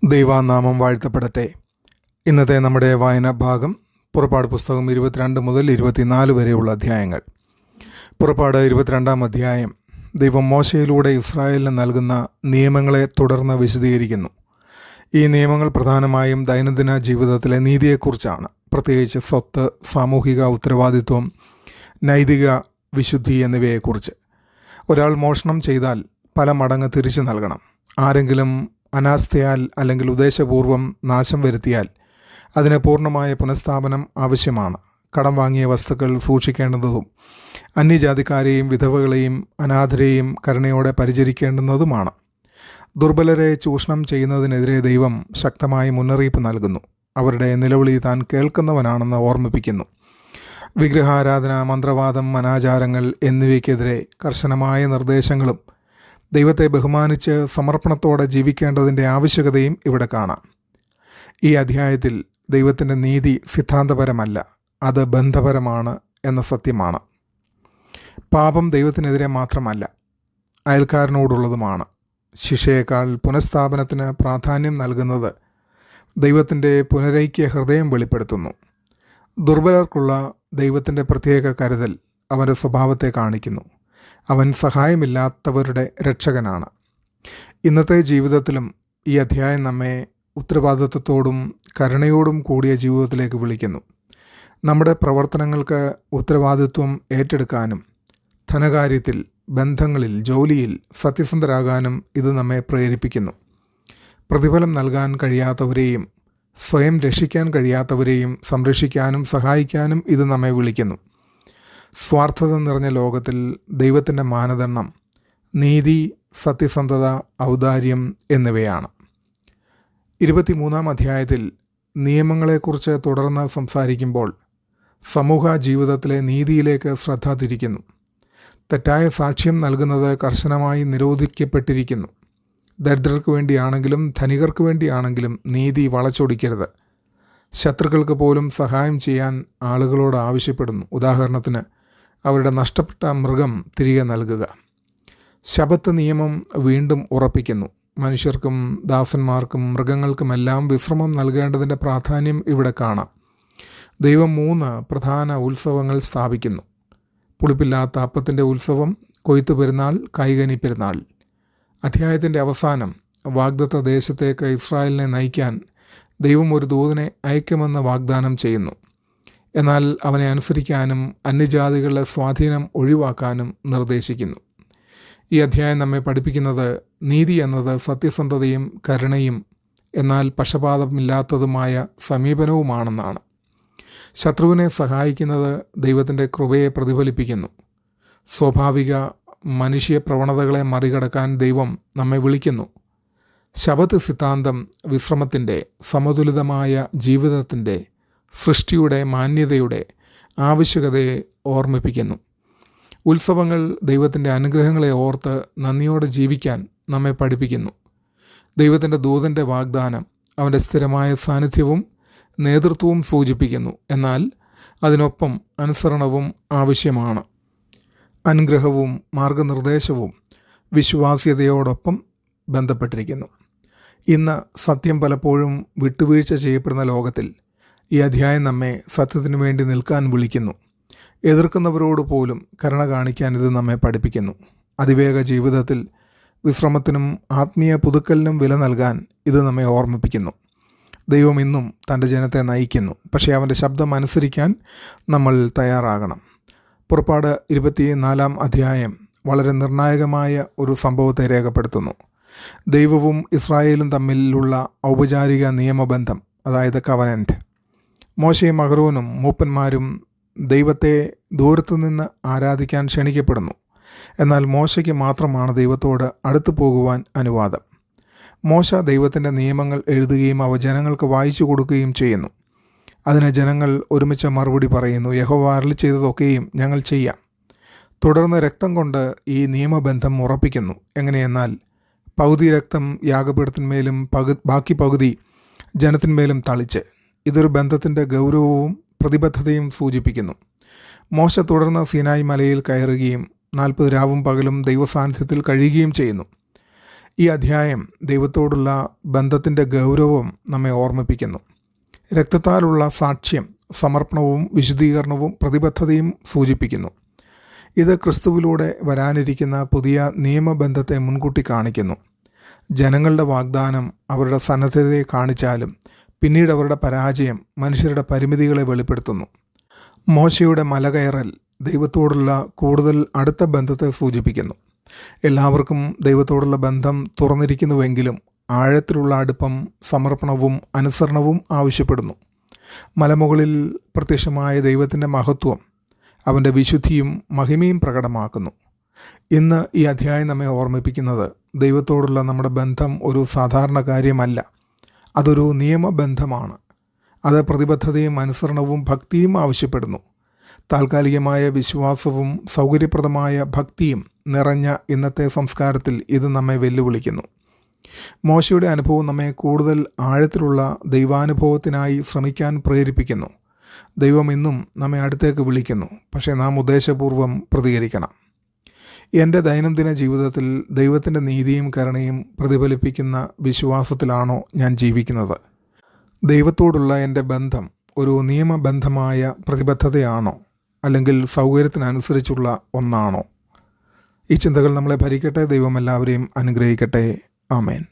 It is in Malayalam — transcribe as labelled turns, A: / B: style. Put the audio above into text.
A: ദൈവനാമം വാഴ്ത്തപ്പെടട്ടെ. ഇന്നത്തെ നമ്മുടെ വായനാ ഭാഗം പുറപ്പാട് പുസ്തകം 22 മുതൽ 24 വരെയുള്ള അധ്യായങ്ങൾ. പുറപ്പാട് 22 അധ്യായം ദൈവം മോശയിലൂടെ ഇസ്രായേലിന് നൽകുന്ന നിയമങ്ങളെ തുടർന്ന് വിശദീകരിക്കുന്നു. ഈ നിയമങ്ങൾ പ്രധാനമായും ദൈനംദിന ജീവിതത്തിലെ നീതിയെക്കുറിച്ചാണ്, പ്രത്യേകിച്ച് സ്വത്ത്, സാമൂഹിക ഉത്തരവാദിത്വം, നൈതിക വിശുദ്ധി എന്നിവയെക്കുറിച്ച്. ഒരാൾ മോഷണം ചെയ്താൽ പല മടങ്ങ് തിരിച്ചു നൽകണം. ആരെങ്കിലും അനാസ്ഥയാൽ അല്ലെങ്കിൽ ഉദ്ദേശപൂർവം നാശം വരുത്തിയാൽ അതിന് പൂർണ്ണമായ പുനഃസ്ഥാപനം ആവശ്യമാണ്. കടം വാങ്ങിയ വസ്തുക്കൾ സൂക്ഷിക്കേണ്ടതും അന്യജാതിക്കാരെയും വിധവകളെയും അനാഥരെയും കരുണയോടെ പരിചരിക്കേണ്ടുന്നതുമാണ്. ദുർബലരെ ചൂഷണം ചെയ്യുന്നതിനെതിരെ ദൈവം ശക്തമായി മുന്നറിയിപ്പ് നൽകുന്നു. അവരുടെ നിലവിളി താൻ കേൾക്കുന്നവനാണെന്ന് ഓർമ്മിപ്പിക്കുന്നു. വിഗ്രഹാരാധന, മന്ത്രവാദം, അനാചാരങ്ങൾ എന്നിവയ്ക്കെതിരെ കർശനമായ നിർദ്ദേശങ്ങളും ദൈവത്തെ ബഹുമാനിച്ച് സമർപ്പണത്തോടെ ജീവിക്കേണ്ടതിൻ്റെ ആവശ്യകതയും ഇവിടെ കാണാം. ഈ അധ്യായത്തിൽ ദൈവത്തിൻ്റെ നീതി സിദ്ധാന്തപരമല്ല, അത് ബന്ധപരമാണ് എന്ന സത്യമാണ്. പാപം ദൈവത്തിനെതിരെ മാത്രമല്ല, അയൽക്കാരനോടുള്ളതുമാണ്. ശിക്ഷയേക്കാൾ പുനഃസ്ഥാപനത്തിന് പ്രാധാന്യം നൽകുന്നത് ദൈവത്തിൻ്റെ പുനരൈക്യ ഹൃദയം വെളിപ്പെടുത്തുന്നു. ദുർബലർക്കുള്ള ദൈവത്തിൻ്റെ പ്രത്യേക കരുതൽ അവൻ്റെ സ്വഭാവത്തെ കാണിക്കുന്നു. അവൻ സഹായമില്ലാത്തവരുടെ രക്ഷകനാണ്. ഇന്നത്തെ ജീവിതത്തിലും ഈ അധ്യായം നമ്മെ ഉത്തരവാദിത്വത്തോടും കരുണയോടും കൂടിയ ജീവിതത്തിലേക്ക് വിളിക്കുന്നു. നമ്മുടെ പ്രവർത്തനങ്ങൾക്ക് ഉത്തരവാദിത്വം ഏറ്റെടുക്കാനും ധനകാര്യത്തിൽ, ബന്ധങ്ങളിൽ, ജോലിയിൽ സത്യസന്ധരാകാനും ഇത് നമ്മെ പ്രേരിപ്പിക്കുന്നു. പ്രതിഫലം നൽകാൻ കഴിയാത്തവരെയും സ്വയം രക്ഷിക്കാൻ കഴിയാത്തവരെയും സംരക്ഷിക്കാനും സഹായിക്കാനും ഇത് നമ്മെ വിളിക്കുന്നു. സ്വാർത്ഥത നിറഞ്ഞ ലോകത്തിൽ ദൈവത്തിൻ്റെ മാനദണ്ഡം നീതി, സത്യസന്ധത, ഔദാര്യം എന്നിവയാണ്. 23 അധ്യായത്തിൽ നിയമങ്ങളെക്കുറിച്ച് തുടർന്ന് സംസാരിക്കുമ്പോൾ സമൂഹ ജീവിതത്തിലെ നീതിയിലേക്ക് ശ്രദ്ധ തിരിക്കുന്നു. തെറ്റായ സാക്ഷ്യം നൽകുന്നത് കർശനമായി നിരോധിക്കപ്പെട്ടിരിക്കുന്നു. ദരിദ്രർക്ക് വേണ്ടിയാണെങ്കിലും ധനികർക്ക് വേണ്ടിയാണെങ്കിലും നീതി വളച്ചൊടിക്കരുത്. ശത്രുക്കൾക്ക് പോലും സഹായം ചെയ്യാൻ ആളുകളോട് ആവശ്യപ്പെടുന്നു. ഉദാഹരണത്തിന്, അവരുടെ നഷ്ടപ്പെട്ട മൃഗം തിരികെ നൽകുക. ശബത്ത് നിയമം വീണ്ടും ഉറപ്പിക്കുന്നു. മനുഷ്യർക്കും ദാസന്മാർക്കും മൃഗങ്ങൾക്കുമെല്ലാം വിശ്രമം നൽകേണ്ടതിൻ്റെ പ്രാധാന്യം ഇവിടെ കാണാം. ദൈവം 3 പ്രധാന ഉത്സവങ്ങൾ സ്ഥാപിക്കുന്നു: പുളിപ്പില്ലാത്ത അപ്പത്തിൻ്റെ ഉത്സവം, കൊയ്ത്ത് പെരുന്നാൾ, കൈകനി പെരുന്നാൾ. അധ്യായത്തിൻ്റെ അവസാനം വാഗ്ദത്ത ദേശത്തേക്ക് ഇസ്രായേലിനെ നയിക്കാൻ ദൈവം ഒരു ദൂതനെ അയക്കുമെന്ന് വാഗ്ദാനം ചെയ്യുന്നു. എന്നാൽ അവനെ അനുസരിക്കാനും അന്യജാതികളുടെ സ്വാധീനം ഒഴിവാക്കാനും നിർദ്ദേശിക്കുന്നു. ഈ അധ്യായം നമ്മെ പഠിപ്പിക്കുന്നത് നീതി എന്നത് സത്യസന്ധതയും കരുണയും എന്നാൽ പക്ഷപാതമില്ലാത്തതുമായ സമീപനവുമാണെന്നാണ്. ശത്രുവിനെ സഹായിക്കുന്നത് ദൈവത്തിൻ്റെ കൃപയെ പ്രതിഫലിപ്പിക്കുന്നു. സ്വാഭാവിക മനുഷ്യ പ്രവണതകളെ മറികടക്കാൻ ദൈവം നമ്മെ വിളിക്കുന്നു. ശബത്ത് സിദ്ധാന്തം വിശ്രമത്തിൻ്റെ, സമതുലിതമായ ജീവിതത്തിൻ്റെ, സൃഷ്ടിയുടെ മാന്യതയുടെ ആവശ്യകതയെ ഓർമ്മിപ്പിക്കുന്നു. ഉത്സവങ്ങൾ ദൈവത്തിൻ്റെ അനുഗ്രഹങ്ങളെ ഓർത്ത് നന്ദിയോടെ ജീവിക്കാൻ നമ്മെ പഠിപ്പിക്കുന്നു. ദൈവത്തിൻ്റെ ദൂതൻ്റെ വാഗ്ദാനം അവൻ്റെ സ്ഥിരമായ സാന്നിധ്യവും നേതൃത്വവും സൂചിപ്പിക്കുന്നു. എന്നാൽ അതിനൊപ്പം അനുസരണവും ആവശ്യമാണ്. അനുഗ്രഹവും മാർഗനിർദ്ദേശവും വിശ്വാസ്യതയോടൊപ്പം ബന്ധപ്പെട്ടിരിക്കുന്നു. ഇന്ന് സത്യം പലപ്പോഴും വിട്ടുവീഴ്ച ചെയ്യപ്പെടുന്ന ലോകത്തിൽ ഈ അധ്യായം നമ്മെ സത്യത്തിനു വേണ്ടി നിൽക്കാൻ വിളിക്കുന്നു. എതിർക്കുന്നവരോട് പോലും കരുണ കാണിക്കാൻ ഇത് നമ്മെ പഠിപ്പിക്കുന്നു. അതിവേഗ ജീവിതത്തിൽ വിശ്രമത്തിനും ആത്മീയ പുതുക്കലിനും വില നൽകാൻ ഇത് നമ്മെ ഓർമ്മിപ്പിക്കുന്നു. ദൈവം ഇന്നും തൻ്റെ ജനത്തെ നയിക്കുന്നു, പക്ഷേ അവൻ്റെ ശബ്ദം അനുസരിക്കാൻ നമ്മൾ തയ്യാറാകണം. പുറപ്പാട് 24 അധ്യായം വളരെ നിർണായകമായ ഒരു സംഭവത്തെ രേഖപ്പെടുത്തുന്നു. ദൈവവും ഇസ്രായേലും തമ്മിലുള്ള ഔപചാരിക നിയമബന്ധം, അതായത് കവനൻ്റ്. മോശയും അഹരോനും മൂപ്പന്മാരും ദൈവത്തെ ദൂരത്തുനിന്ന് ആരാധിക്കാൻ ക്ഷണിക്കപ്പെടുന്നു. എന്നാൽ മോശയ്ക്ക് മാത്രമാണ് ദൈവത്തോട് അടുത്തു പോകുവാൻ അനുവാദം. മോശ ദൈവത്തിൻ്റെ നിയമങ്ങൾ എഴുതുകയും അവ ജനങ്ങൾക്ക് വായിച്ചു കൊടുക്കുകയും ചെയ്യുന്നു. അതിന് ജനങ്ങൾ ഒരുമിച്ച് മറുപടി പറയുന്നു: യഹോവ അരുളി ചെയ്തതൊക്കെയും ഞങ്ങൾ ചെയ്യാം. തുടർന്ന് രക്തം കൊണ്ട് ഈ നിയമബന്ധം ഉറപ്പിക്കുന്നു. എങ്ങനെയെന്നാൽ, പകുതി രക്തം യാഗപീഠത്തിന്മേലും ബാക്കി പകുതി ജനത്തിന്മേലും തളിച്ച്. ഇതൊരു ബന്ധത്തിൻ്റെ ഗൗരവവും പ്രതിബദ്ധതയും സൂചിപ്പിക്കുന്നു. മോശ തുടർന്ന് സീനായി മലയിൽ കയറുകയും 40 രാവും പകലും ദൈവസാന്നിധ്യത്തിൽ കഴിയുകയും ചെയ്യുന്നു. ഈ അധ്യായം ദൈവത്തോടുള്ള ബന്ധത്തിൻ്റെ ഗൗരവം നമ്മെ ഓർമ്മിപ്പിക്കുന്നു. രക്തത്താലുള്ള സാക്ഷ്യം സമർപ്പണവും വിശുദ്ധീകരണവും പ്രതിബദ്ധതയും സൂചിപ്പിക്കുന്നു. ഇത് ക്രിസ്തുവിലൂടെ വരാനിരിക്കുന്ന പുതിയ നിയമബന്ധത്തെ മുൻകൂട്ടി കാണിക്കുന്നു. ജനങ്ങളുടെ വാഗ്ദാനം അവരുടെ സന്നദ്ധതയെ കാണിച്ചാലും പിന്നീട് അവരുടെ പരാജയം മനുഷ്യരുടെ പരിമിതികളെ വെളിപ്പെടുത്തുന്നു. മോശയുടെ മലകയറൽ ദൈവത്തോടുള്ള കൂടുതൽ അടുത്ത ബന്ധത്തെ സൂചിപ്പിക്കുന്നു. എല്ലാവർക്കും ദൈവത്തോടുള്ള ബന്ധം തുറന്നിരിക്കുന്നുവെങ്കിലും ആഴത്തിലുള്ള അടുപ്പം സമർപ്പണവും അനുസരണവും ആവശ്യപ്പെടുന്നു. മലമുകളിൽ പ്രത്യക്ഷമായ ദൈവത്തിൻ്റെ മഹത്വം അവൻ്റെ വിശുദ്ധിയും മഹിമയും പ്രകടമാക്കുന്നു. ഇന്ന് ഈ അധ്യായം നമ്മെ ഓർമ്മിപ്പിക്കുന്നത് ദൈവത്തോടുള്ള നമ്മുടെ ബന്ധം ഒരു സാധാരണ കാര്യമല്ല, അതൊരു നിയമബന്ധമാണ്. അത് പ്രതിബദ്ധതയും അനുസരണവും ഭക്തിയും ആവശ്യപ്പെടുന്നു. താൽക്കാലികമായ വിശ്വാസവും സൗകര്യപ്രദമായ ഭക്തിയും നിറഞ്ഞ ഇന്നത്തെ സംസ്കാരത്തിൽ ഇത് നമ്മെ വെല്ലുവിളിക്കുന്നു. മോശയുടെ അനുഭവം നമ്മെ കൂടുതൽ ആഴത്തിലുള്ള ദൈവാനുഭവത്തിനായി ശ്രമിക്കാൻ പ്രേരിപ്പിക്കുന്നു. ദൈവം ഇന്നും നമ്മെ അടുത്തേക്ക് വിളിക്കുന്നു, പക്ഷേ നാം ഉദ്ദേശപൂർവ്വം പ്രതികരിക്കണം. എൻ്റെ ദൈനംദിന ജീവിതത്തിൽ ദൈവത്തിൻ്റെ നീതിയും കരുണയും പ്രതിഫലിപ്പിക്കുന്ന വിശ്വാസത്തിലാണോ ഞാൻ ജീവിക്കുന്നത്? ദൈവത്തോടുള്ള എൻ്റെ ബന്ധം ഒരു നിയമബന്ധമായ പ്രതിബദ്ധതയാണോ, അല്ലെങ്കിൽ സൗകര്യത്തിനനുസരിച്ചുള്ള ഒന്നാണോ? ഈ ചിന്തകൾ നമ്മളെ ഭരിക്കട്ടെ. ദൈവം എല്ലാവരെയും അനുഗ്രഹിക്കട്ടെ. ആമേൻ.